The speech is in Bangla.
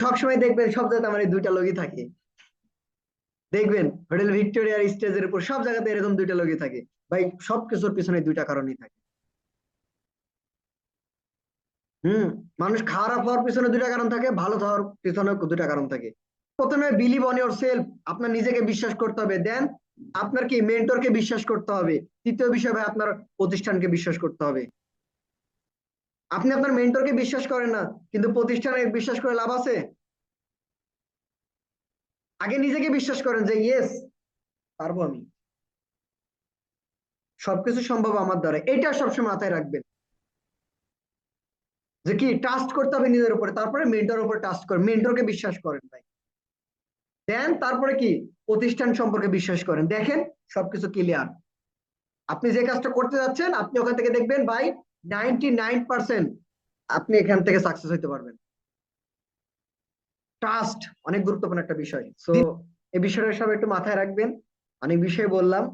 সবসময় দেখবেন সব জায়গাতে আমার এই দুইটা লোকই থাকে। দেখবেন হোটেল ভিক্টোরিয়ার স্টেজের উপর সব জায়গাতে এরকম দুইটা লোকই থাকে। ভাই সবকিছুর পিছনে দুইটা কারণই থাকে। হুম। মানুষ খারাপ হওয়ার পিছনে দুইটা কারণ থাকে, ভালো হওয়ার পিছনে দুইটা কারণ থাকে। প্রথমে বিলিভ অন ইউর সেলফ, আপনার নিজেকে বিশ্বাস করতে হবে। দেন আপনার কি মেন্টরকে বিশ্বাস করতে হবে। তৃতীয় বিষয় ভাই আপনার প্রতিষ্ঠানকে বিশ্বাস করতে হবে। আপনি আপনার মেন্টরকে বিশ্বাস করেন না, কিন্তু প্রতিষ্ঠানে বিশ্বাস করে লাভ আছে? আগে নিজেকে বিশ্বাস করেন যে ইয়েস, পারবো আমি, সবকিছু সম্ভব আমার দ্বারা। এটা সবসময় মাথায় রাখবেন যে কি ট্রাস্ট করতে হবে নিজের উপরে, তারপরে মেন্টর উপরে ট্রাস্ট করেন, মেন্টরকে বিশ্বাস করেন ভাই। দেন তারপরে কি প্রতিষ্ঠান সম্পর্কে বিশ্বাস করেন, দেখেন সবকিছু ক্লিয়ার। আপনি যে কাজটা করতে যাচ্ছেন আপনি ওখান থেকে দেখবেন ভাই 99% আপনি এখান থেকে সাকসেস হইতে পারবেন। ট্রাস্ট অনেক গুরুত্বপূর্ণ একটা বিষয়। তো এই বিষয়টা সব একটু মাথায় রাখবেন। অনেক বিষয় বললাম।